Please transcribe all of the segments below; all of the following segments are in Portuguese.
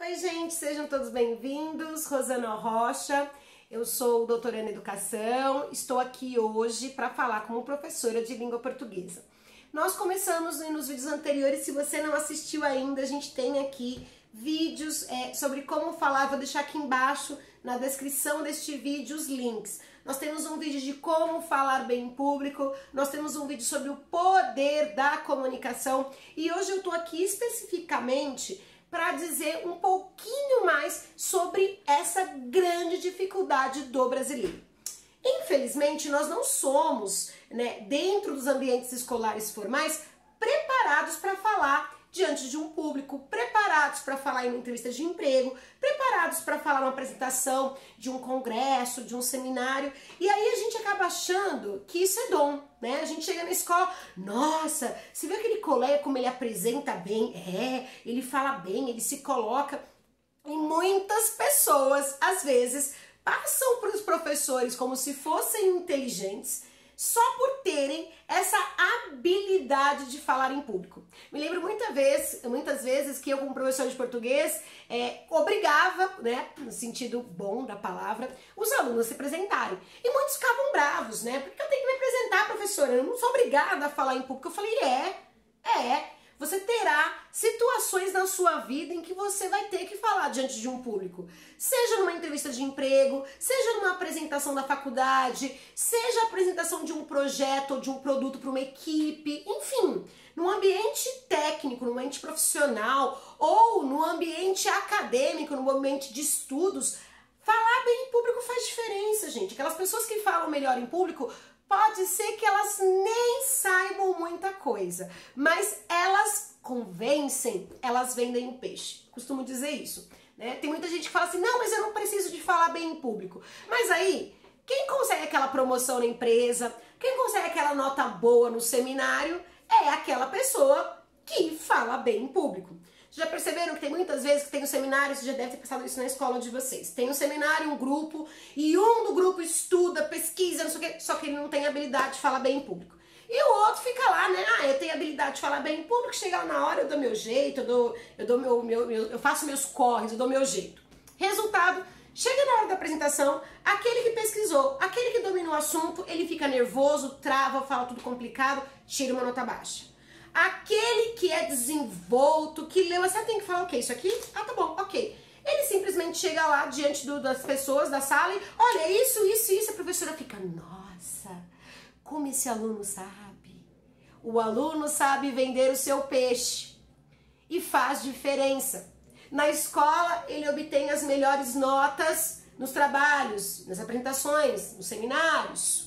Oi, gente, sejam todos bem-vindos. Rosana Rocha, eu sou doutora em Educação, estou aqui hoje para falar como professora de língua portuguesa. Nós começamos nos vídeos anteriores, se você não assistiu ainda, a gente tem aqui vídeos sobre como falar, vou deixar aqui embaixo na descrição deste vídeo os links. Nós temos um vídeo de como falar bem em público, nós temos um vídeo sobre o poder da comunicação e hoje eu tô aqui especificamente para dizer um pouquinho mais sobre essa grande dificuldade do brasileiro. Infelizmente, nós não somos, dentro dos ambientes escolares formais, preparados para falar diante de um público, preparados para falar em uma entrevista de emprego, preparados para falar numa apresentação de um congresso, de um seminário, e aí a gente acaba achando que isso é dom, né? A gente chega na escola, nossa, você viu aquele colega como ele apresenta bem? Ele fala bem, ele se coloca, e muitas pessoas, às vezes, passam para os professores como se fossem inteligentes, só por terem essa habilidade de falar em público. Me lembro muitas vezes que eu, como professor de português, obrigava, no sentido bom da palavra, os alunos a se apresentarem. E muitos ficavam bravos, porque eu tenho que me apresentar, professora, eu não sou obrigada a falar em público. Eu falei, você terá situações na sua vida em que você vai ter que falar diante de um público. Seja numa entrevista de emprego, seja numa apresentação da faculdade, seja a apresentação de um projeto ou de um produto para uma equipe, enfim, no ambiente técnico, no ambiente profissional ou no ambiente acadêmico, no ambiente de estudos, falar bem em público faz diferença, gente. Aquelas pessoas que falam melhor em público, pode ser que elas nem saibam muita coisa, mas elas convencem, elas vendem o peixe. Costumo dizer isso, Tem muita gente que fala assim, não, mas eu não preciso de falar bem em público. Mas aí, quem consegue aquela promoção na empresa, quem consegue aquela nota boa no seminário, é aquela pessoa que fala bem em público. Já perceberam que tem muitas vezes que tem um seminário, você já deve ter passado isso na escola de vocês. Tem um seminário, um grupo, e um do grupo estuda, pesquisa, não sei o quê, só que ele não tem habilidade de falar bem em público. E o outro fica lá, eu tenho habilidade de falar bem em público, chega lá na hora, eu dou meu jeito, eu faço meus corres, eu dou meu jeito. Resultado, chega na hora da apresentação, aquele que pesquisou, aquele que domina o assunto, ele fica nervoso, trava, fala tudo complicado, tira uma nota baixa. Aquele que é desenvolto, que leu, você tem que falar o quê? Isso aqui? Ah, tá bom, ok. Ele simplesmente chega lá diante das pessoas da sala e, olha, isso, a professora fica, nossa, como esse aluno sabe. O aluno sabe vender o seu peixe e faz diferença. Na escola, ele obtém as melhores notas nos trabalhos, nas apresentações, nos seminários,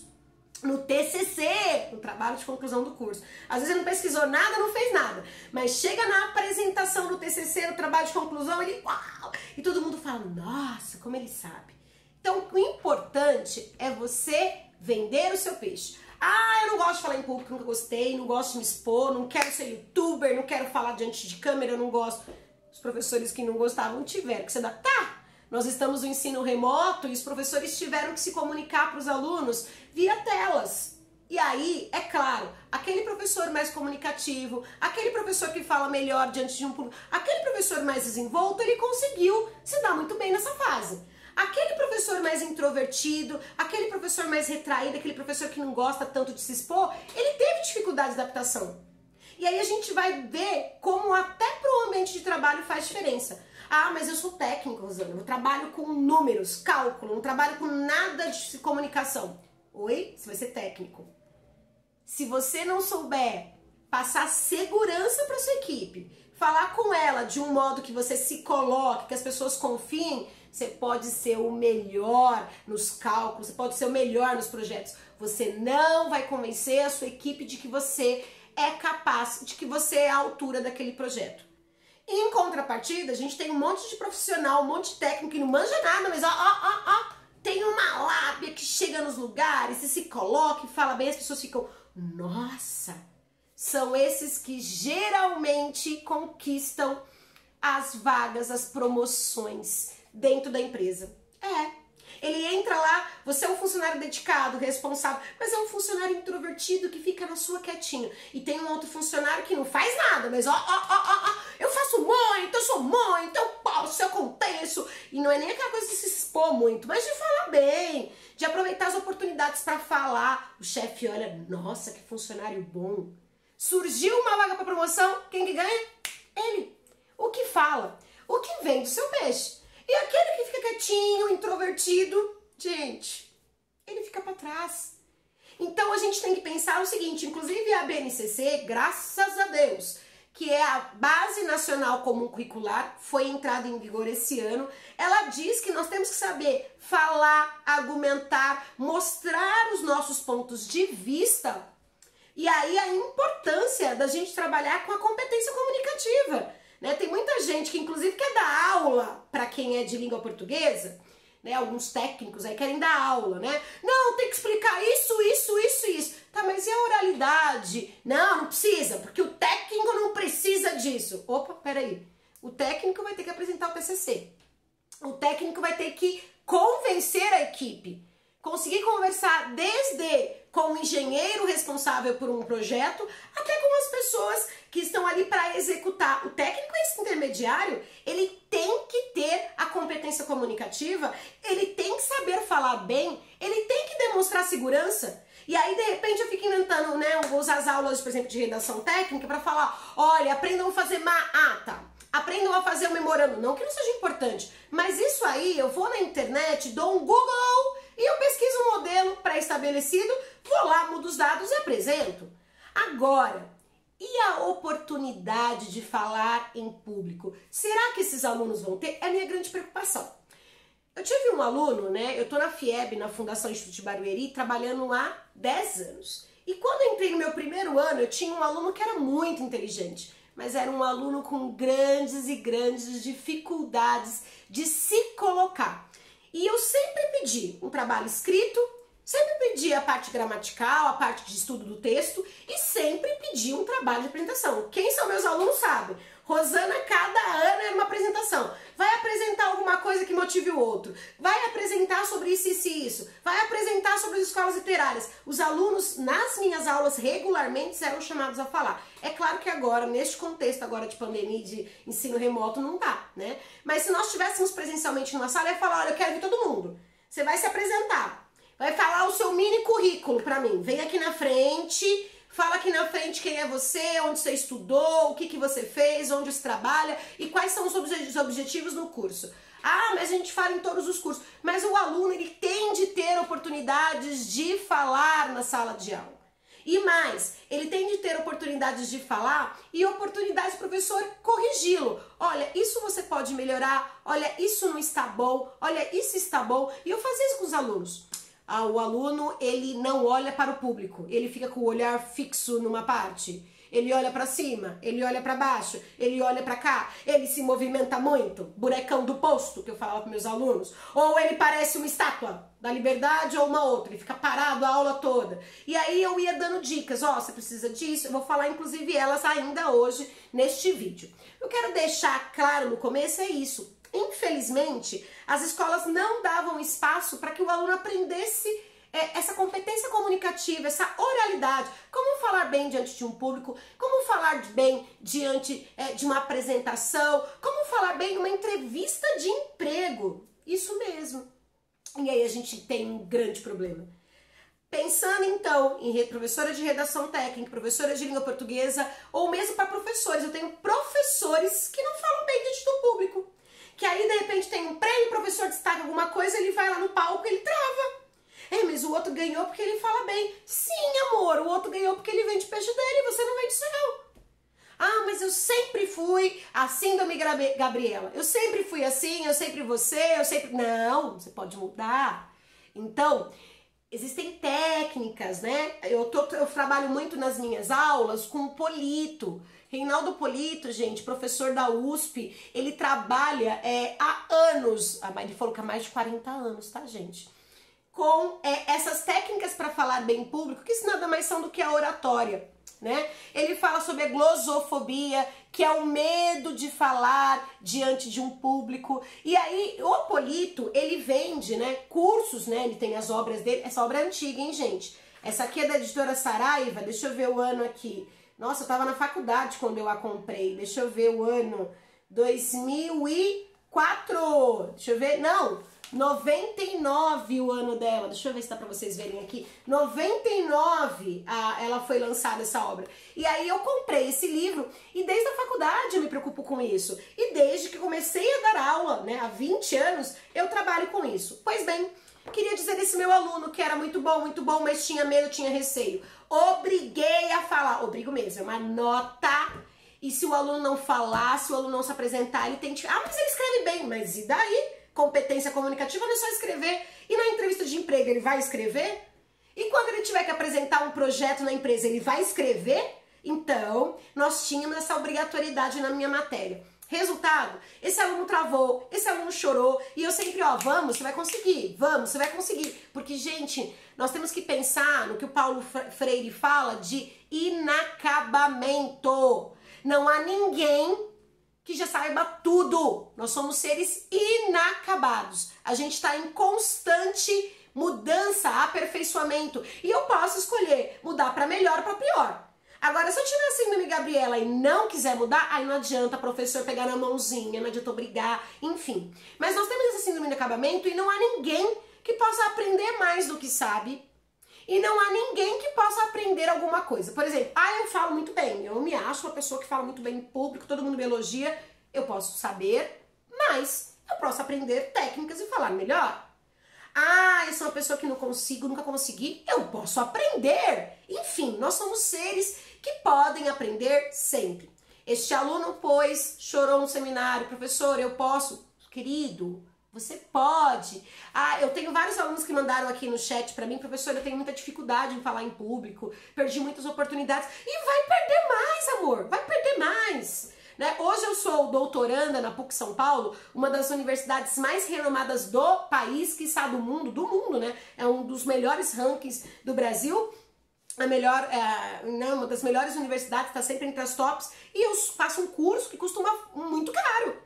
no TCC, no trabalho de conclusão do curso. Às vezes ele não pesquisou nada, não fez nada, mas chega na apresentação do TCC, no trabalho de conclusão, ele, uau! E todo mundo fala, nossa, como ele sabe. Então, o importante é você vender o seu peixe. Ah, eu não gosto de falar em público, nunca gostei, não gosto de me expor, não quero ser youtuber, não quero falar diante de câmera, eu não gosto. Os professores que não gostavam tiveram que se adaptar. Nós estamos no ensino remoto e os professores tiveram que se comunicar para os alunos via telas. E aí, é claro, aquele professor mais comunicativo, aquele professor que fala melhor diante de um público, aquele professor mais desenvolto, ele conseguiu se dar muito bem nessa fase. Aquele professor mais introvertido, aquele professor mais retraído, aquele professor que não gosta tanto de se expor, ele teve dificuldade de adaptação. E aí a gente vai ver como até para o ambiente de trabalho faz diferença. Ah, mas eu sou técnico, Rosana, eu trabalho com números, cálculo, não trabalho com nada de comunicação. Oi? Você vai ser técnico. Se você não souber passar segurança para sua equipe, falar com ela de um modo que você se coloque, que as pessoas confiem, você pode ser o melhor nos cálculos, você pode ser o melhor nos projetos. Você não vai convencer a sua equipe de que você é capaz, de que você é a altura daquele projeto. Em contrapartida, a gente tem um monte de profissional, um monte de técnico que não manja nada, mas tem uma lábia que chega nos lugares e se coloca e fala bem, as pessoas ficam, nossa, são esses que geralmente conquistam as vagas, as promoções dentro da empresa. Ele entra lá, você é um funcionário dedicado, responsável, mas é um funcionário introvertido que fica na sua quietinho. E tem um outro funcionário que não faz nada, mas eu faço muito, eu sou muito, eu posso gosto, se eu aconteço. E não é nem aquela coisa de se expor muito, mas de falar bem, de aproveitar as oportunidades para falar. O chefe olha, nossa, que funcionário bom. Surgiu uma vaga para promoção, quem que ganha? Ele. O que fala, o que vende o seu peixe. E aquele que fica quietinho, introvertido, gente, ele fica para trás. Então a gente tem que pensar o seguinte, inclusive a BNCC, graças a Deus, que é a Base Nacional Comum Curricular, foi entrada em vigor esse ano, ela diz que nós temos que saber falar, argumentar, mostrar os nossos pontos de vista. E aí a importância da gente trabalhar com a competência comunicativa, né? Tem muita gente que inclusive quer dar aula para quem é de língua portuguesa, né? Alguns técnicos aí querem dar aula, né? Não, tem que explicar isso, isso, isso, isso. Tá, mas e a oralidade? Não, não precisa, porque o técnico não precisa disso. Opa, peraí. O técnico vai ter que apresentar o TCC. O técnico vai ter que convencer a equipe. Conseguir conversar desde com o engenheiro responsável por um projeto até com as pessoas que estão ali para executar. O técnico, esse intermediário, ele tem que ter a competência comunicativa, ele tem que saber falar bem, ele tem que demonstrar segurança. E aí, de repente, eu fico inventando, né? Eu vou usar as aulas, por exemplo, de redação técnica para falar, olha, aprendam a fazer uma ata, aprendam a fazer um memorando. Não que não seja importante, mas isso aí, eu vou na internet, dou um Google e eu pesquiso um modelo pré-estabelecido, vou lá, mudo os dados e apresento. Agora, e a oportunidade de falar em público? Será que esses alunos vão ter? É a minha grande preocupação. Eu tive um aluno, né? Eu tô na FIEB, na Fundação Instituto de Barueri, trabalhando há 10 anos. E quando eu entrei no meu primeiro ano, eu tinha um aluno que era muito inteligente, mas era um aluno com grandes e grandes dificuldades de se colocar. E eu sempre pedi um trabalho escrito, sempre pedi a parte gramatical, a parte de estudo do texto e sempre pedi um trabalho de apresentação. Quem são meus alunos sabe. Rosana, cada ano era uma apresentação. Vai apresentar alguma coisa que motive o outro. Vai apresentar sobre isso, isso e isso. Vai apresentar sobre as escolas literárias. Os alunos, nas minhas aulas, regularmente eram chamados a falar. É claro que agora, neste contexto agora de pandemia e de ensino remoto, não dá, né? Mas se nós estivéssemos presencialmente numa sala, eu ia falar, olha, eu quero ver todo mundo. Você vai se apresentar. Vai falar o seu mini currículo pra mim. Vem aqui na frente, fala aqui na frente quem é você, onde você estudou, o que você fez, onde você trabalha e quais são os objetivos no curso. Ah, mas a gente fala em todos os cursos. Mas o aluno, ele tem de ter oportunidades de falar na sala de aula. E mais, ele tem de ter oportunidades de falar e oportunidades do professor corrigi-lo. Olha, isso você pode melhorar, olha, isso não está bom, olha, isso está bom. E eu fazia isso com os alunos. O aluno, ele não olha para o público, ele fica com o olhar fixo numa parte. Ele olha para cima, ele olha para baixo, ele olha para cá, ele se movimenta muito, bonecão do posto, que eu falava para meus alunos. Ou ele parece uma estátua da Liberdade ou uma outra, ele fica parado a aula toda. E aí eu ia dando dicas, ó, você precisa disso, eu vou falar inclusive elas ainda hoje neste vídeo. Eu quero deixar claro no começo é isso. Infelizmente, as escolas não davam espaço para que o aluno aprendesse essa competência comunicativa, essa oralidade, como falar bem diante de um público, como falar bem diante de uma apresentação, como falar bem numa entrevista de emprego. Isso mesmo. E aí a gente tem um grande problema. Pensando então em professora de redação técnica, professora de língua portuguesa, ou mesmo para professores, eu tenho professores que não falam bem diante do público. Que aí de repente tem um prêmio, o professor destaca alguma coisa, ele vai lá no palco e ele trava. Mas o outro ganhou porque ele fala bem. Sim, amor, o outro ganhou porque ele vende peixe dele, você não vende isso não. Ah, mas eu sempre fui a síndrome Gabriela. Eu sempre fui assim, eu sempre você, eu sempre... Não, você pode mudar. Então, existem técnicas, né? Eu trabalho muito nas minhas aulas com o Polito. Reinaldo Polito, gente, professor da USP, ele trabalha há anos, ele falou que há mais de 40 anos, tá, gente? Com essas técnicas para falar bem em público, que isso nada mais são do que a oratória, né? Ele fala sobre a glosofobia, que é o medo de falar diante de um público. E aí, o Polito, ele vende, né, cursos, né? Ele tem as obras dele. Essa obra é antiga, hein, gente? Essa aqui é da editora Saraiva, deixa eu ver o ano aqui. Nossa, eu tava na faculdade quando eu a comprei. Deixa eu ver o ano 2000 e... Deixa eu ver, não, 99 o ano dela, deixa eu ver se dá pra vocês verem aqui, 99 ela foi lançada essa obra. E aí eu comprei esse livro e desde a faculdade eu me preocupo com isso. E desde que comecei a dar aula, né, há 20 anos, eu trabalho com isso. Pois bem, queria dizer desse meu aluno que era muito bom, mas tinha medo, tinha receio. Obriguei a falar, obrigo mesmo, é uma nota. E se o aluno não falar, se o aluno não se apresentar, ele tem que... Ah, mas ele escreve bem, mas e daí? Competência comunicativa não é só escrever. E na entrevista de emprego ele vai escrever? E quando ele tiver que apresentar um projeto na empresa, ele vai escrever? Então, nós tínhamos essa obrigatoriedade na minha matéria. Resultado, esse aluno travou, esse aluno chorou, e eu sempre, ó, vamos, você vai conseguir, vamos, você vai conseguir. Porque, gente, nós temos que pensar no que o Paulo Freire fala de inacabamento. Não há ninguém que já saiba tudo. Nós somos seres inacabados. A gente está em constante mudança, aperfeiçoamento. E eu posso escolher mudar para melhor ou para pior. Agora, se eu tiver síndrome Gabriela e não quiser mudar, aí não adianta o professor pegar na mãozinha, não adianta obrigar, enfim. Mas nós temos essa síndrome de acabamento e não há ninguém que possa aprender mais do que sabe. E não há ninguém que possa aprender alguma coisa. Por exemplo, eu falo muito bem, eu me acho uma pessoa que fala muito bem em público, todo mundo me elogia, eu posso saber, mas eu posso aprender técnicas e falar melhor. Eu sou uma pessoa que não consigo, nunca consegui, eu posso aprender. Enfim, nós somos seres que podem aprender sempre. Este aluno, pois, chorou no seminário, professor, eu posso? Querido, você pode. Eu tenho vários alunos que mandaram aqui no chat pra mim, professor, eu tenho muita dificuldade em falar em público, perdi muitas oportunidades. E vai perder mais, amor, vai perder mais. Né? Hoje eu sou doutoranda na PUC São Paulo, uma das universidades mais renomadas do país, quiçá do mundo, né? É um dos melhores rankings do Brasil. Uma das melhores universidades, está sempre entre as tops. E eu faço um curso que custa muito caro.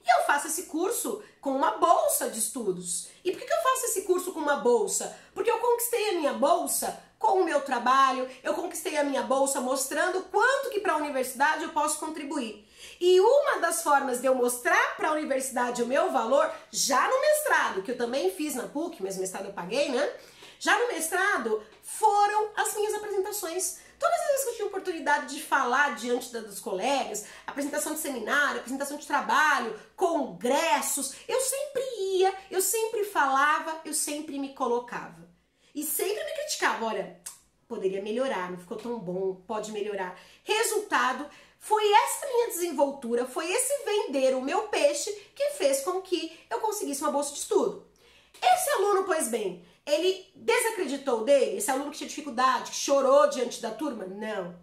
E eu faço esse curso com uma bolsa de estudos. E por que eu faço esse curso com uma bolsa? Porque eu conquistei a minha bolsa com o meu trabalho, eu conquistei a minha bolsa mostrando quanto que para a universidade eu posso contribuir. E uma das formas de eu mostrar para a universidade o meu valor, já no mestrado, que eu também fiz na PUC, mas mestrado eu paguei, né? Já no mestrado, foram as minhas apresentações. Todas as vezes que eu tinha oportunidade de falar diante dos colegas, apresentação de seminário, apresentação de trabalho, congressos, eu sempre ia, eu sempre falava, eu sempre me colocava. E sempre me criticava, olha, poderia melhorar, não ficou tão bom, pode melhorar. Resultado, foi essa minha desenvoltura, foi esse vender o meu peixe que fez com que eu conseguisse uma bolsa de estudo. Esse aluno, pois bem, ele desacreditou dele? Esse aluno que tinha dificuldade, que chorou diante da turma? Não.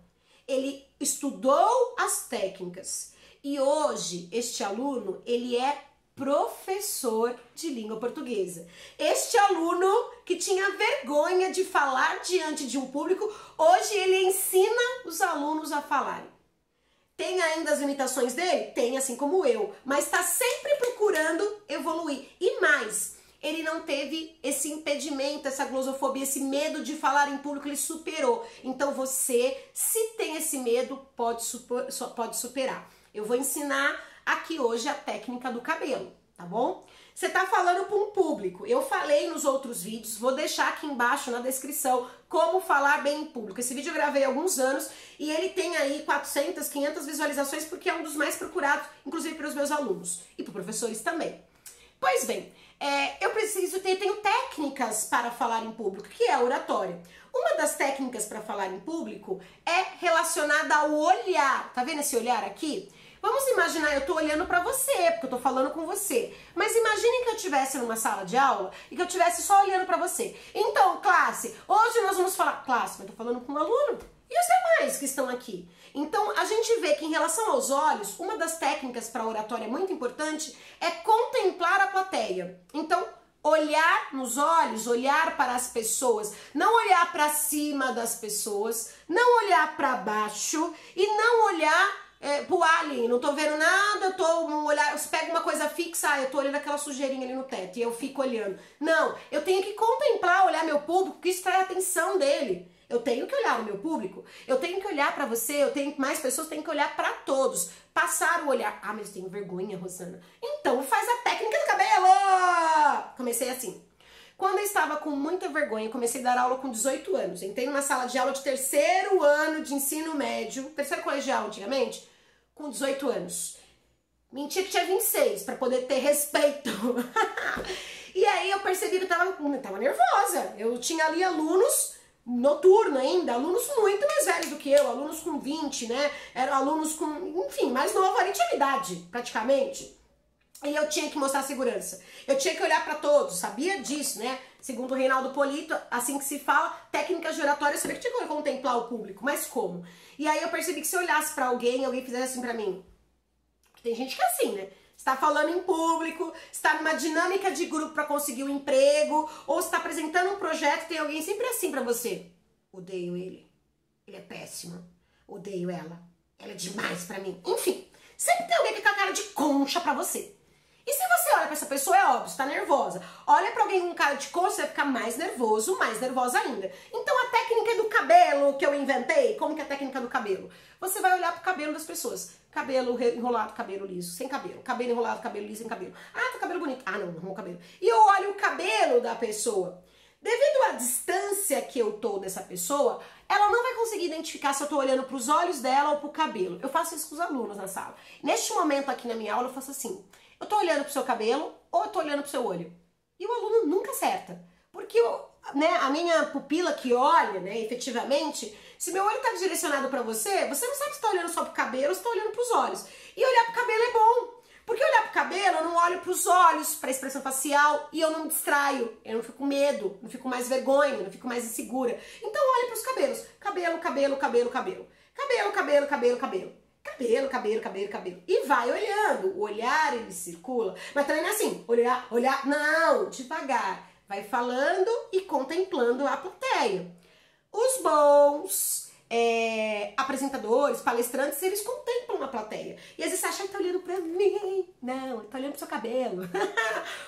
Ele estudou as técnicas. E hoje, este aluno, ele é professor de língua portuguesa. Este aluno que tinha vergonha de falar diante de um público, hoje ele ensina os alunos a falarem. Tem ainda as limitações dele? Tem, assim como eu. Mas está sempre procurando evoluir. E mais, ele não teve esse impedimento, essa glosofobia, esse medo de falar em público, ele superou. Então você, se tem esse medo, pode superar. Eu vou ensinar aqui hoje a técnica do cabelo, tá bom? Você tá falando para um público. Eu falei nos outros vídeos, vou deixar aqui embaixo na descrição como falar bem em público. Esse vídeo eu gravei há alguns anos e ele tem aí 400, 500 visualizações porque é um dos mais procurados, inclusive pelos meus alunos e por professores também. Pois bem, eu tenho técnicas para falar em público, que é a oratória. Uma das técnicas para falar em público é relacionada ao olhar. Tá vendo esse olhar aqui? Vamos imaginar, eu tô olhando pra você, porque eu tô falando com você. Mas imaginem que eu estivesse numa sala de aula e que eu estivesse só olhando pra você. Então, classe, hoje nós vamos falar... Classe, mas eu tô falando com um aluno. E os demais que estão aqui? Então, a gente vê que em relação aos olhos, uma das técnicas para oratória muito importante é contemplar a plateia. Então, olhar nos olhos, olhar para as pessoas, não olhar para cima das pessoas, não olhar para baixo e não olhar pro alien, não tô vendo nada, eu tô olhar, você pega uma coisa fixa, eu tô olhando aquela sujeirinha ali no teto e eu fico olhando. Não, eu tenho que contemplar, olhar meu público, que isso traz a atenção dele. Eu tenho que olhar o meu público, eu tenho que olhar pra você, eu tenho mais pessoas, tenho que olhar pra todos. Passar o olhar. Ah, mas eu tenho vergonha, Rosana. Então faz a Comecei assim. Quando eu estava com muita vergonha, comecei a dar aula com 18 anos. Entrei numa sala de aula de terceiro ano de ensino médio, terceiro colegial antigamente, com 18 anos. Mentia que tinha 26, para poder ter respeito. E aí eu percebi que eu tava nervosa. Eu tinha ali alunos noturno ainda, alunos muito mais velhos do que eu, alunos com 20, né? Eram alunos com, enfim, mais novo, ali tinha idade, praticamente. E eu tinha que mostrar segurança. Eu tinha que olhar para todos, sabia disso, né? Segundo o Reinaldo Polito, assim que se fala, técnicas de oratória, eu sabia que tinha que contemplar o público, mas como? E aí eu percebi que se eu olhasse para alguém fizesse assim para mim. Tem gente que é assim, né? Está falando em público, está numa dinâmica de grupo para conseguir um emprego, ou está apresentando um projeto, tem alguém sempre assim para você. Odeio ele. Ele é péssimo. Odeio ela. Ela é demais para mim. Enfim, sempre tem alguém que tá com a cara de concha para você. E se você olha pra essa pessoa, é óbvio, você tá nervosa. Olha pra alguém com cara de concha, você vai ficar mais nervoso, mais nervosa ainda. Então a técnica do cabelo que eu inventei, como que é a técnica do cabelo? Você vai olhar pro cabelo das pessoas. Cabelo enrolado, cabelo liso, sem cabelo. Cabelo enrolado, cabelo liso, sem cabelo. Ah, tá cabelo bonito. Ah, não arrumou o cabelo. E eu olho o cabelo da pessoa. Devido à distância que eu tô dessa pessoa, ela não vai conseguir identificar se eu tô olhando pros olhos dela ou pro cabelo. Eu faço isso com os alunos na sala. Neste momento aqui na minha aula, eu faço assim. Eu tô olhando pro seu cabelo ou eu tô olhando pro seu olho? E o aluno nunca acerta. Porque a minha pupila que olha, né, efetivamente, se meu olho tá direcionado pra você, você não sabe se tá olhando só pro cabelo ou se tá olhando pros olhos. E olhar pro cabelo é bom. Porque olhar pro cabelo, eu não olho pros olhos, pra expressão facial, e eu não me distraio. Eu não fico com medo, não fico mais vergonha, não fico mais insegura. Então olhe pros cabelos. Cabelo, cabelo, cabelo, cabelo. Cabelo, cabelo, cabelo, cabelo. Cabelo, cabelo, cabelo, cabelo. E vai olhando. O olhar, ele circula. Mas também não é assim, olhar, olhar. Não, devagar. Vai falando e contemplando a plateia. Os bons apresentadores, palestrantes, eles contemplam a plateia. E às vezes você acha que tá olhando pra mim. Não, ele tá olhando pro seu cabelo.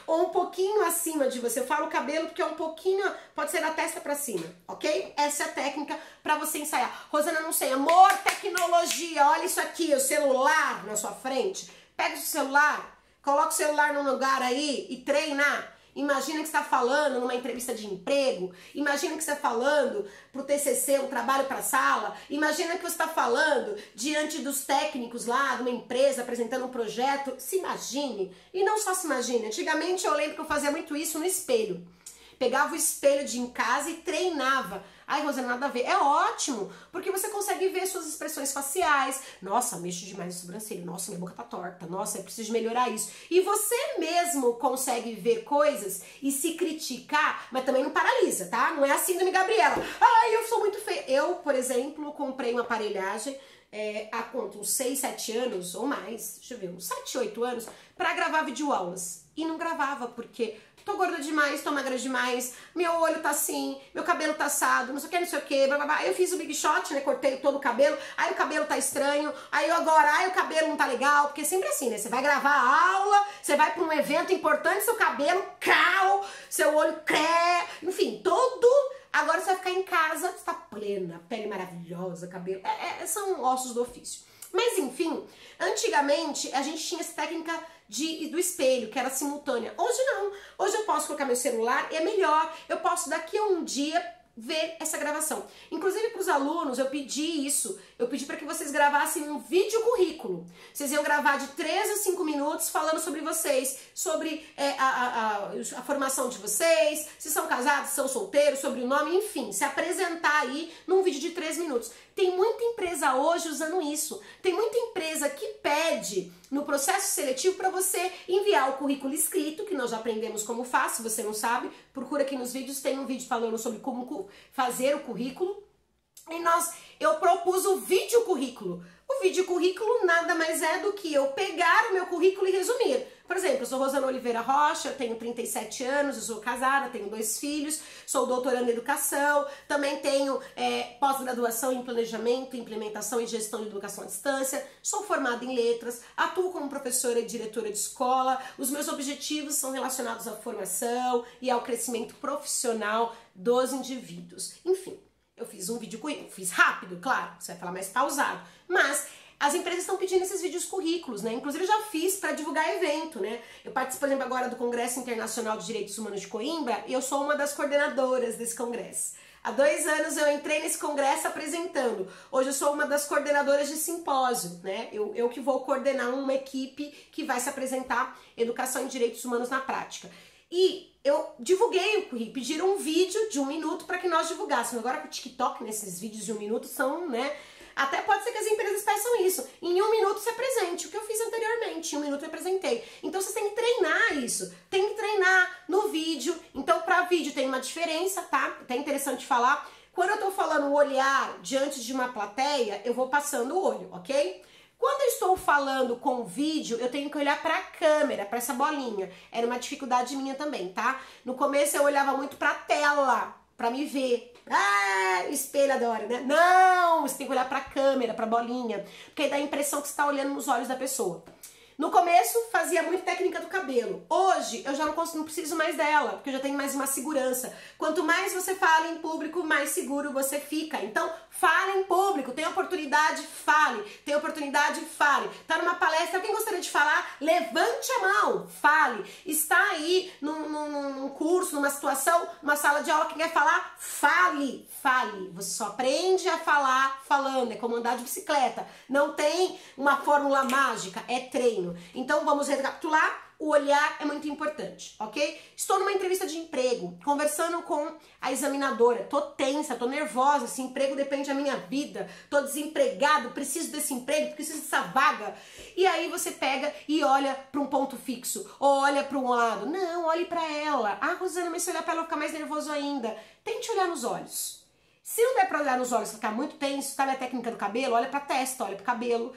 Ou um pouquinho acima de você. Eu falo cabelo porque é um pouquinho, pode ser da testa pra cima, ok? Essa é a técnica pra você ensaiar. Rosana, não sei, amor, tecnologia, olha isso aqui, o celular na sua frente. Pega o seu celular, coloca o celular num lugar aí e treina. Imagina que você está falando numa entrevista de emprego, imagina que você está falando para o TCC, um trabalho para a sala, imagina que você está falando diante dos técnicos lá de uma empresa apresentando um projeto, se imagine, e não só se imagine. Antigamente eu lembro que eu fazia muito isso no espelho, pegava o espelho de em casa e treinava. Ai, Rosana, nada a ver. É ótimo, porque você consegue ver suas expressões faciais. Nossa, mexo demais a sobrancelha. Nossa, minha boca tá torta. Nossa, eu preciso melhorar isso. E você mesmo consegue ver coisas e se criticar, mas também não paralisa, tá? Não é a síndrome Gabriela. Ai, eu sou muito feia. Eu, por exemplo, comprei uma aparelhagem há quanto? Uns 6, 7 anos ou mais, deixa eu ver, uns 7, 8 anos, pra gravar videoaulas. E não gravava, porque tô gorda demais, tô magra demais, meu olho tá assim, meu cabelo tá assado, não sei o que, blá blá blá. Aí eu fiz o big shot, né, cortei todo o cabelo, aí o cabelo tá estranho, aí o cabelo não tá legal, porque é sempre assim, né, você vai gravar a aula, você vai pra um evento importante, seu cabelo cal, seu olho cré, enfim, todo... Agora você vai ficar em casa, você tá plena, pele maravilhosa, cabelo... são ossos do ofício. Mas enfim, antigamente a gente tinha essa técnica do espelho, que era simultânea. Hoje não. Hoje eu posso colocar meu celular e é melhor. Eu posso daqui a um dia ver essa gravação. Inclusive para os alunos eu pedi isso. Eu pedi para que vocês gravassem um vídeo currículo. Vocês iam gravar de 3 a 5 minutos falando sobre vocês, sobre a formação de vocês, se são casados, se são solteiros, sobre o nome, enfim, se apresentar aí num vídeo de 3 minutos. Tem muita empresa hoje usando isso. Tem muita empresa que pede no processo seletivo para você enviar o currículo escrito, que nós já aprendemos como faz, se você não sabe, procura aqui nos vídeos, tem um vídeo falando sobre como fazer o currículo. E eu propus o vídeo currículo. O vídeo currículo nada mais é do que eu pegar o meu currículo e resumir. Por exemplo, eu sou Rosana Oliveira Rocha, eu tenho 37 anos, eu sou casada, tenho 2 filhos, sou doutoranda em educação, também tenho pós-graduação em planejamento, implementação e gestão de educação à distância, sou formada em letras, atuo como professora e diretora de escola, os meus objetivos são relacionados à formação e ao crescimento profissional dos indivíduos. Enfim, eu fiz um vídeo currículo, fiz rápido, claro, você vai falar mais pausado, mas as empresas estão pedindo esses vídeos currículos, né? Inclusive eu já fiz para divulgar evento, né? Eu participo, por exemplo, agora do Congresso Internacional de Direitos Humanos de Coimbra e eu sou uma das coordenadoras desse congresso. Há 2 anos eu entrei nesse congresso apresentando. Hoje eu sou uma das coordenadoras de simpósio, né? Eu que vou coordenar uma equipe que vai se apresentar Educação em Direitos Humanos na Prática. E eu divulguei o currículo, pediram um vídeo de 1 minuto para que nós divulgássemos. Agora com o TikTok, nesses vídeos de 1 minuto são, né? Até pode ser que as empresas peçam isso. Em 1 minuto se apresente, o que eu fiz anteriormente. Em 1 minuto eu apresentei. Então vocês têm que treinar isso. Tem que treinar no vídeo. Então para vídeo tem uma diferença, tá? É interessante falar. Quando eu tô falando o olhar diante de uma plateia, eu vou passando o olho, ok? Quando eu estou falando com vídeo, eu tenho que olhar para a câmera, para essa bolinha. Era uma dificuldade minha também, tá? No começo eu olhava muito para a tela, para me ver. Ah, espelho adora, né? Não, você tem que olhar para a câmera, para a bolinha, porque aí dá a impressão que você está olhando nos olhos da pessoa. No começo, fazia muito técnica do cabelo. Hoje, eu já não preciso mais dela, porque eu já tenho mais uma segurança. Quanto mais você fala em público, mais seguro você fica. Então, fale em público. Tem oportunidade, fale. Tem oportunidade, fale. Tá numa palestra, quem gostaria de falar? Levante a mão, fale. Está aí num curso, numa situação, numa sala de aula, quem quer falar? Fale, fale. Você só aprende a falar falando. É como andar de bicicleta. Não tem uma fórmula mágica, é treino. Então vamos recapitular, o olhar é muito importante, ok? Estou numa entrevista de emprego, conversando com a examinadora, tô tensa, tô nervosa, esse emprego depende da minha vida, tô desempregado, preciso desse emprego, preciso dessa vaga. E aí você pega e olha para um ponto fixo, ou olha para um lado. Não, olhe para ela. Ah, Rosana, mas se olhar para ela eu vou ficar mais nervoso ainda. Tente olhar nos olhos. Se não der para olhar nos olhos, ficar muito tenso, tá na técnica do cabelo, olha para a testa, olha para o cabelo.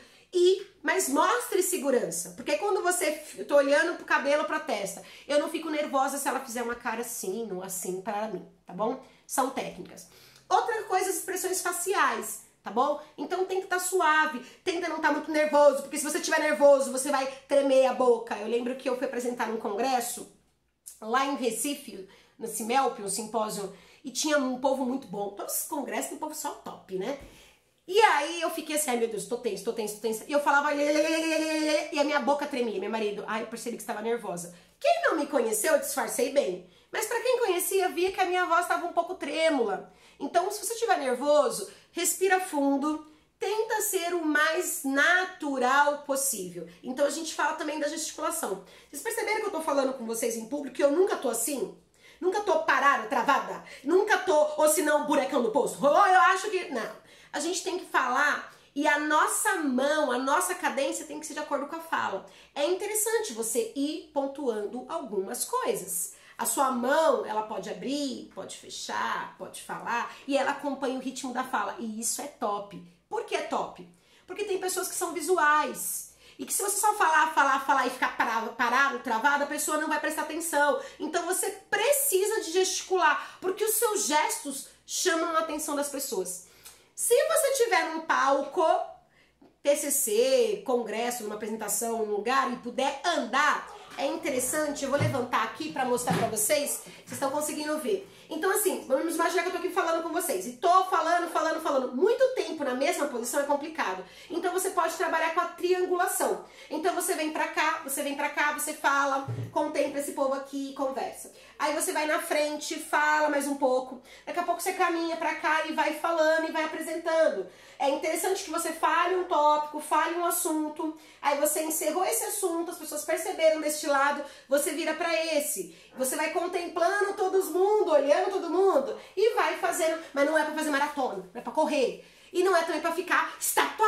Mas mostre segurança, porque quando eu tô olhando pro cabelo, pra testa, eu não fico nervosa se ela fizer uma cara assim ou assim para mim, tá bom? São técnicas. Outra coisa, as expressões faciais, tá bom? Então tem que estar suave, tenta não estar muito nervoso, porque se você estiver nervoso, você vai tremer a boca. Eu lembro que eu fui apresentar num congresso, lá em Recife, no CIMELP, um simpósio, e tinha um povo muito bom. Todos os congressos tem um povo só top, né? E aí eu fiquei assim, ai meu Deus, tô tensa. E eu falava, e a minha boca tremia. Meu marido, ai, eu percebi que estava nervosa. Quem não me conheceu, eu disfarcei bem. Mas pra quem conhecia, via que a minha voz estava um pouco trêmula. Então, se você estiver nervoso, respira fundo, tenta ser o mais natural possível. Então a gente fala também da gesticulação. Vocês perceberam que eu tô falando com vocês em público, que eu nunca tô assim? Nunca tô parada, travada? Nunca tô, ou se não, buracão no poço? Ou eu acho que... Não. A gente tem que falar e a nossa mão, a nossa cadência tem que ser de acordo com a fala. É interessante você ir pontuando algumas coisas. A sua mão, ela pode abrir, pode fechar, pode falar e ela acompanha o ritmo da fala. E isso é top. Por que é top? Porque tem pessoas que são visuais. E que se você só falar e ficar parado, travado, a pessoa não vai prestar atenção. Então você precisa de gesticular, porque os seus gestos chamam a atenção das pessoas. Se você estiver num palco, TCC, congresso, numa apresentação, num lugar e puder andar, é interessante, eu vou levantar aqui para mostrar para vocês, vocês estão conseguindo ver. Então assim, vamos imaginar que eu tô aqui falando com vocês e tô falando. Muito tempo na mesma posição é complicado. Então você pode trabalhar com a triangulação. Então você vem pra cá, você fala, contempla esse povo aqui e conversa. Aí você vai na frente, fala mais um pouco. Daqui a pouco você caminha pra cá e vai falando e vai apresentando. É interessante que você fale um tópico, fale um assunto. Aí você encerrou esse assunto, as pessoas perceberam deste lado, você vira pra esse. Você vai contemplando todo mundo, olhando todo mundo e vai fazendo. Mas não é pra fazer maratona, não é pra correr. E não é também pra ficar estátua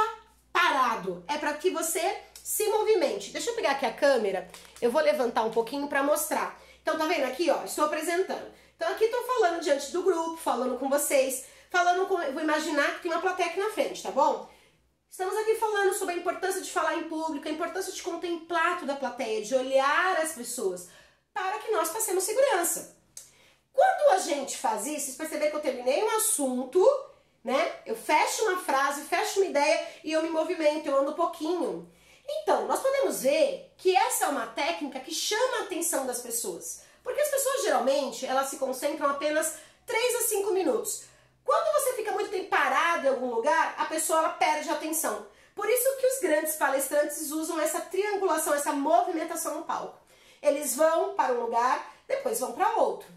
parado. É pra que você se movimente. Deixa eu pegar aqui a câmera, eu vou levantar um pouquinho pra mostrar. Então tá vendo aqui, ó, estou apresentando. Então aqui tô falando diante do grupo, falando com vocês, vou imaginar que tem uma plateia aqui na frente, tá bom? Estamos aqui falando sobre a importância de falar em público, a importância de contemplar toda a plateia, de olhar as pessoas, para que nós passemos segurança. Quando a gente faz isso, vocês perceberam que eu terminei um assunto, né? Eu fecho uma frase, fecho uma ideia e eu me movimento, eu ando um pouquinho. Então, nós podemos ver que essa é uma técnica que chama a atenção das pessoas. Porque as pessoas, geralmente, elas se concentram apenas 3 a 5 minutos. Quando você fica muito tempo parado em algum lugar, a pessoa ela perde a atenção. Por isso que os grandes palestrantes usam essa triangulação, essa movimentação no palco. Eles vão para um lugar, depois vão para outro.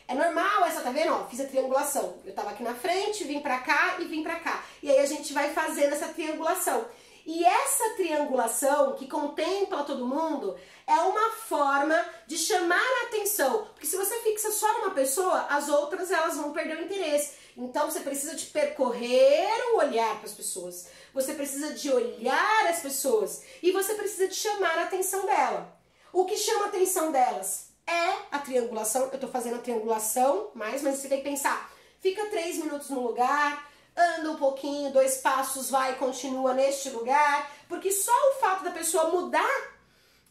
É normal essa, tá vendo? Ó, fiz a triangulação. Eu tava aqui na frente, vim pra cá e vim pra cá. E aí a gente vai fazendo essa triangulação. E essa triangulação, que contempla todo mundo, é uma forma de chamar a atenção. Porque se você fixa só numa pessoa, as outras elas vão perder o interesse. Então você precisa de percorrer o olhar para as pessoas. Você precisa de olhar as pessoas. E você precisa de chamar a atenção dela. O que chama a atenção delas é a triangulação. Eu tô fazendo a triangulação, mas você tem que pensar. Fica 3 minutos no lugar, anda um pouquinho, 2 passos, vai e continua neste lugar. Porque só o fato da pessoa mudar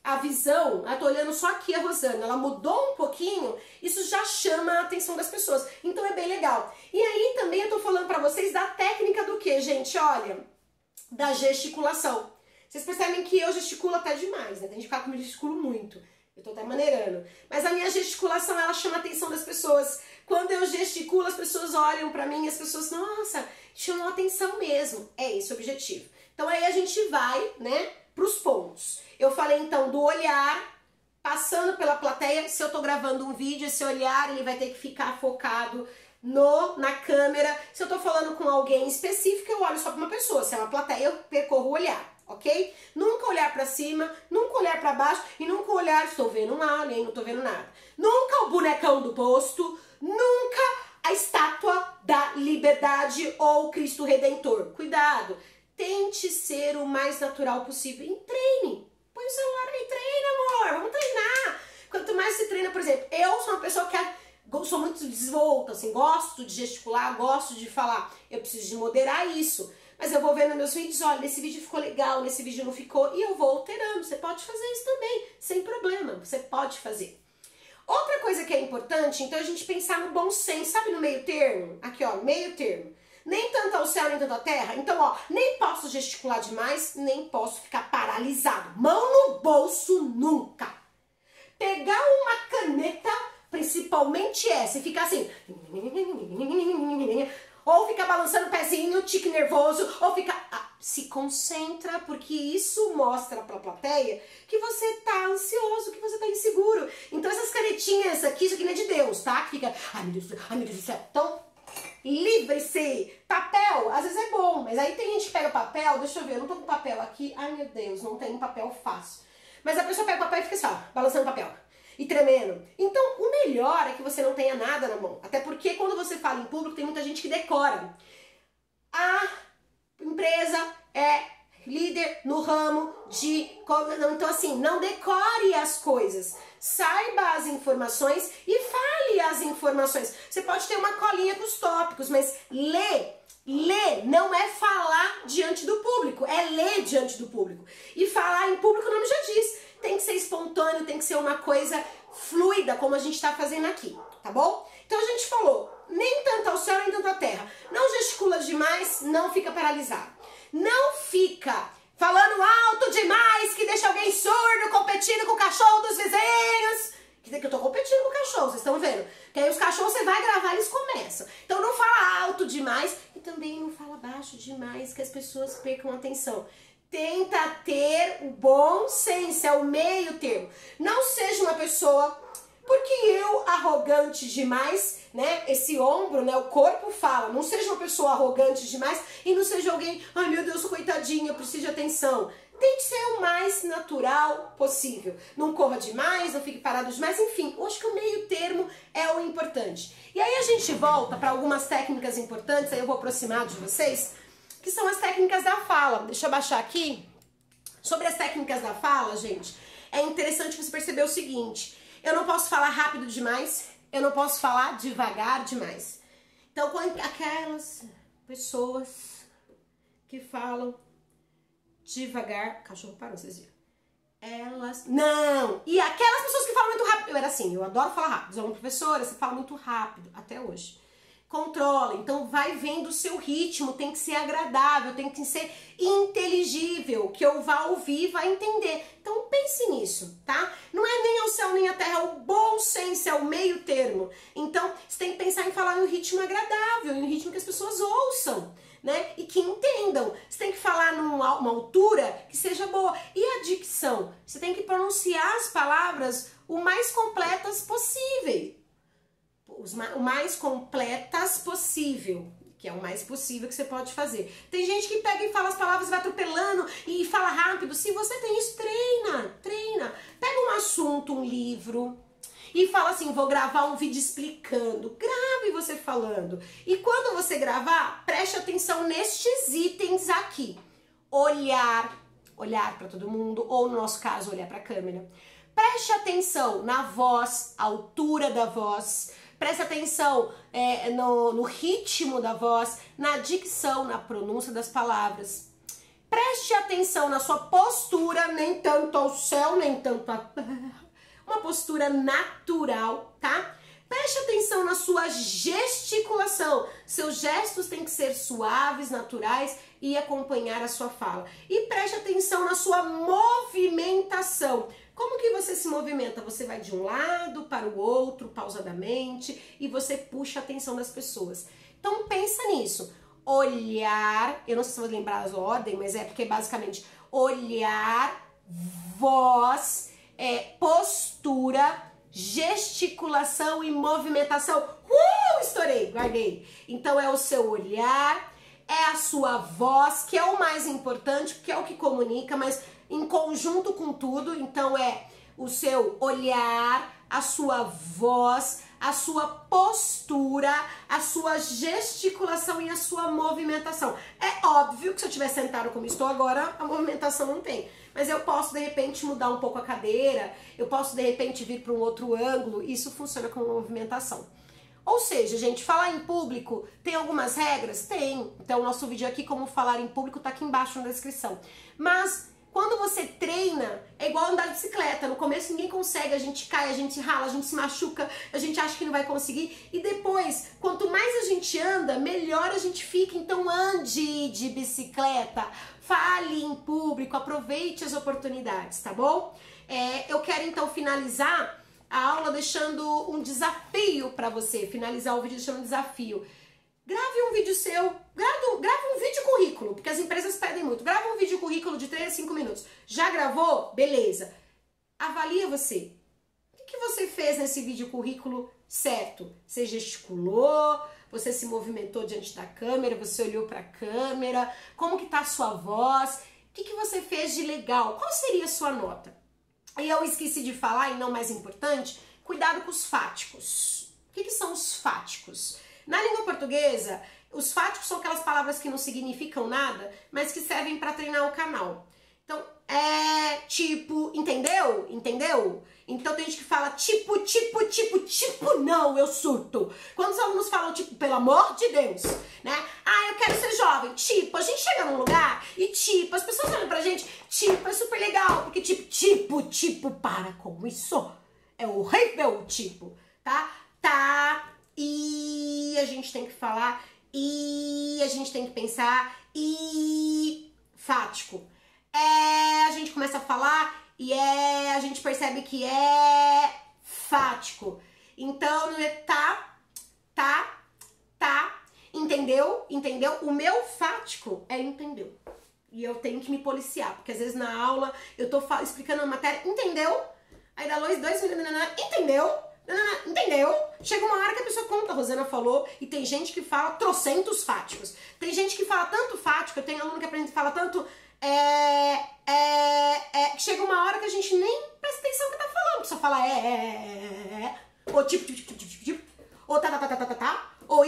a visão, eu tô olhando só aqui a Rosana, ela mudou um pouquinho, isso já chama a atenção das pessoas. Então é bem legal. E aí também eu tô falando pra vocês da técnica do que, gente? Olha, da gesticulação. Vocês percebem que eu gesticulo até demais, né? Tem gente que fala que eu gesticulo muito. Eu tô até maneirando. Mas a minha gesticulação, ela chama a atenção das pessoas. Quando eu gesticulo, as pessoas olham pra mim e as pessoas, nossa, chamam a atenção mesmo. É esse o objetivo. Então aí a gente vai, né, pros pontos. Eu falei então do olhar, passando pela plateia. Se eu tô gravando um vídeo, esse olhar ele vai ter que ficar focado na câmera. Se eu tô falando com alguém específico, eu olho só pra uma pessoa. Se é uma plateia, eu percorro o olhar. Ok? Nunca olhar pra cima, nunca olhar pra baixo e nunca olhar, estou vendo um alien, não tô vendo nada. Nunca o bonecão do posto, nunca a estátua da liberdade ou Cristo Redentor. Cuidado, tente ser o mais natural possível e treine. Põe o celular aí, treina, amor, vamos treinar. Quanto mais se treina, por exemplo, eu sou uma pessoa que sou muito desvolta, assim, gosto de gesticular, gosto de falar. Eu preciso de moderar isso. Mas eu vou vendo meus vídeos, olha, nesse vídeo ficou legal, nesse vídeo não ficou, e eu vou alterando. Você pode fazer isso também, sem problema, você pode fazer. Outra coisa que é importante, então, a gente pensar no bom senso, sabe no meio termo? Aqui, ó, meio termo. Nem tanto ao céu, nem tanto à terra. Então, ó, nem posso gesticular demais, nem posso ficar paralisado. Mão no bolso, nunca. Pegar uma caneta, principalmente essa, e ficar assim... Ou fica balançando o pezinho, tique nervoso, ou fica... se concentra, porque isso mostra pra plateia que você tá ansioso, que você tá inseguro. Então essas canetinhas aqui, isso aqui não é de Deus, tá? Que fica, ai meu Deus do céu. Então, livre-se. Papel, às vezes é bom, mas aí tem gente que pega papel, deixa eu ver, eu não tô com papel aqui. Ai meu Deus, não tem papel fácil. Mas a pessoa pega o papel e fica só, balançando o papel. E tremendo. Então, o melhor é que você não tenha nada na mão. Até porque quando você fala em público, tem muita gente que decora. A empresa é líder no ramo de... Então, assim, não decore as coisas. Saiba as informações e fale as informações. Você pode ter uma colinha com os tópicos, mas ler não é falar diante do público, é ler diante do público. E falar em público, o nome já diz. Tem que ser espontâneo, tem que ser uma coisa fluida, como a gente tá fazendo aqui, tá bom? Então a gente falou, nem tanto ao céu, nem tanto à terra. Não gesticula demais, não fica paralisado. Não fica falando alto demais, que deixa alguém surdo, competindo com o cachorro dos vizinhos. Que eu tô competindo com o cachorro, vocês estão vendo? Que aí os cachorros você vai gravar, eles começam. Então não fala alto demais e também não fala baixo demais, que as pessoas percam a atenção. Tenta ter o bom senso, é o meio termo. Não seja uma pessoa, porque eu arrogante demais, né? Esse ombro, né? O corpo fala. Não seja uma pessoa arrogante demais e não seja alguém, ai meu Deus, coitadinha, eu preciso de atenção. Tente ser o mais natural possível. Não corra demais, não fique parado demais, enfim. Eu acho que o meio termo é o importante. E aí a gente volta para algumas técnicas importantes, aí eu vou aproximar de vocês, que são as técnicas da fala. Deixa eu baixar aqui. Sobre as técnicas da fala, gente, é interessante você perceber o seguinte. Eu não posso falar rápido demais, eu não posso falar devagar demais. Então, quando aquelas pessoas que falam devagar... Cachorro parou, vocês viram? Elas... Não! E aquelas pessoas que falam muito rápido... Eu era assim, eu adoro falar rápido. Eu sou uma professora, você fala muito rápido, até hoje. Controla, então vai vendo o seu ritmo, tem que ser agradável, tem que ser inteligível, que eu vá ouvir e vai entender. Então pense nisso, tá? Não é nem ao céu nem à terra, é o bom senso, é o meio termo. Então você tem que pensar em falar em um ritmo agradável, em um ritmo que as pessoas ouçam. né? E que entendam. Você tem que falar numa altura que seja boa. E a dicção? Você tem que pronunciar as palavras o mais completas possível. O mais completas possível, que é o mais possível que você pode fazer. Tem gente que pega e fala as palavras, vai atropelando e fala rápido. Se você tem isso, treina. Pega um assunto, um livro e fala assim, vou gravar um vídeo explicando. Grave você falando. E quando você gravar, preste atenção nestes itens aqui. Olhar para todo mundo, ou no nosso caso, olhar para a câmera. Preste atenção na voz, altura da voz. Preste atenção no ritmo da voz, na dicção, na pronúncia das palavras. Preste atenção na sua postura, nem tanto ao céu, nem tanto à terra. Uma postura natural, tá? Preste atenção na sua gesticulação. Seus gestos têm que ser suaves, naturais e acompanhar a sua fala. E preste atenção na sua movimentação. Como que você se movimenta? Você vai de um lado para o outro, pausadamente, e você puxa a atenção das pessoas. Então pensa nisso. Olhar, eu não sei se vou lembrar a ordem, mas é porque basicamente olhar, voz, postura, gesticulação e movimentação. Estourei, guardei. Então é o seu olhar, é a sua voz, que é o mais importante, porque é o que comunica, mas em conjunto com tudo. Então é o seu olhar, a sua voz, a sua postura, a sua gesticulação e a sua movimentação. É óbvio que se eu estiver sentado como estou agora, a movimentação não tem. Mas eu posso, de repente, mudar um pouco a cadeira, eu posso, de repente, vir para um outro ângulo, isso funciona como movimentação. Ou seja, gente, falar em público tem algumas regras? Tem. Então, o nosso vídeo aqui, como falar em público, tá aqui embaixo na descrição. Mas quando você treina, é igual andar de bicicleta. No começo ninguém consegue, a gente cai, a gente rala, a gente se machuca, a gente acha que não vai conseguir. E depois, quanto mais a gente anda, melhor a gente fica. Então ande de bicicleta, fale em público, aproveite as oportunidades, tá bom? Eu quero então finalizar a aula deixando um desafio para você. Finalizar o vídeo deixando um desafio. Grave um vídeo seu, grave um vídeo currículo, porque as empresas pedem muito. Grava um vídeo currículo de 3 a 5 minutos. Já gravou? Beleza. Avalia você. O que você fez nesse vídeo currículo certo? Você gesticulou? Você se movimentou diante da câmera? Você olhou para a câmera? Como que tá a sua voz? O que você fez de legal? Qual seria a sua nota? E eu esqueci de falar, e não mais importante, cuidado com os fáticos. O que são os fáticos? Na língua portuguesa, os fáticos são aquelas palavras que não significam nada, mas que servem para treinar o canal. Então, tipo, entendeu? Entendeu? Então tem gente que fala tipo, não, eu surto. Quando os alunos falam tipo, pelo amor de Deus, né? Ah, eu quero ser jovem. Tipo, a gente chega num lugar e tipo, as pessoas olham pra gente, tipo, é super legal, porque tipo, para com isso. É horrível, tipo, tá? E a gente tem que falar, e a gente tem que pensar, e fático. A gente começa a falar e a gente percebe que é fático. Então não é tá, entendeu? O meu fático é entendeu. E eu tenho que me policiar, porque às vezes na aula eu tô explicando uma matéria, entendeu? Aí dá 2 minutos, entendeu? Chega uma hora que a pessoa conta, a Rosana falou, e tem gente que fala trocentos fáticos. Tem gente que fala tanto fático, eu tenho aluno que aprende fala tanto chega uma hora que a gente nem presta atenção no que tá falando, só fala ou tipo, ou tá, ou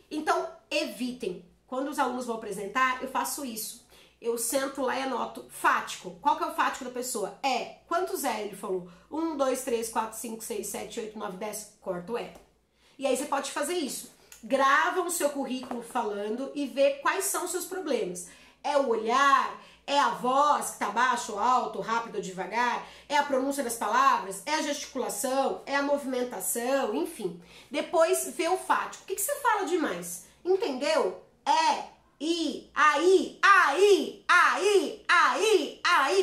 Então, evitem. Quando os alunos vão apresentar, eu faço isso. Eu sento lá e anoto fático. Qual que é o fático da pessoa? Quantos ele falou? 1, 2, 3, 4, 5, 6, 7, 8, 9, 10. Corta o E aí você pode fazer isso. Grava o seu currículo falando e vê quais são os seus problemas. É o olhar, é a voz que tá baixo ou alto, rápido ou devagar, é a pronúncia das palavras, é a gesticulação, é a movimentação, enfim. Depois vê o fático. O que você fala demais? Entendeu?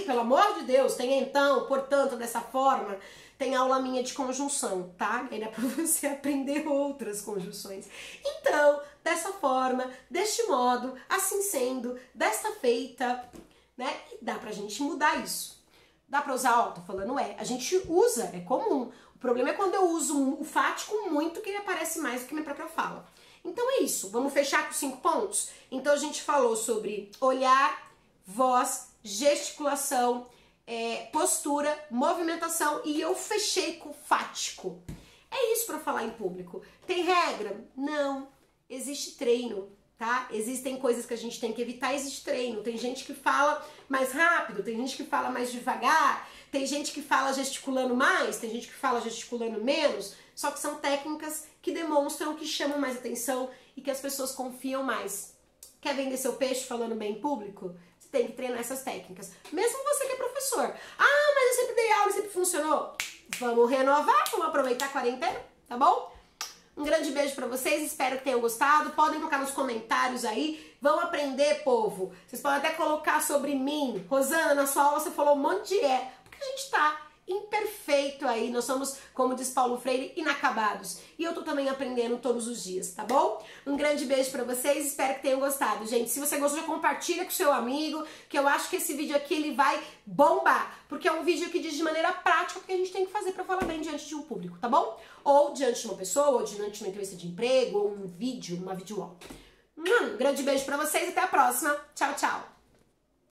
Pelo amor de Deus, tem então, portanto, dessa forma, tem aula minha de conjunção, tá? Ainda é pra você aprender outras conjunções. Então, dessa forma, deste modo, assim sendo, desta feita, né? E dá pra gente mudar isso. Dá pra usar? Ó, tô falando a gente usa, é comum. O problema é quando eu uso o fático muito, que ele aparece mais do que minha própria fala. Então é isso, vamos fechar com 5 pontos? Então a gente falou sobre olhar, voz, gesticulação, postura, movimentação e eu fechei com fático. É isso para falar em público. Tem regra? Não. Existe treino, tá? Existem coisas que a gente tem que evitar, existe treino. Tem gente que fala mais rápido, tem gente que fala mais devagar, tem gente que fala gesticulando mais, tem gente que fala gesticulando menos, só que são técnicas que demonstram que chamam mais atenção e que as pessoas confiam mais. Quer vender seu peixe falando bem em público? Você tem que treinar essas técnicas. Mesmo você que é professor. Ah, mas eu sempre dei aula e sempre funcionou. Vamos renovar, vamos aproveitar a quarentena, tá bom? Um grande beijo pra vocês, espero que tenham gostado. Podem colocar nos comentários aí. Vão aprender, povo. Vocês podem até colocar sobre mim. Rosana, na sua aula você falou um monte de porque a gente tá imperfeito aí. Nós somos, como diz Paulo Freire, inacabados. E eu tô também aprendendo todos os dias, tá bom? Um grande beijo pra vocês, espero que tenham gostado. Gente, se você gostou, já compartilha com seu amigo, que eu acho que esse vídeo aqui ele vai bombar. Porque é um vídeo que diz de maneira prática o que a gente tem que fazer pra falar bem diante de um público, tá bom? Ou diante de uma pessoa, ou diante de uma entrevista de emprego, ou um vídeo, uma videoaula. Um grande beijo pra vocês, até a próxima. Tchau, tchau.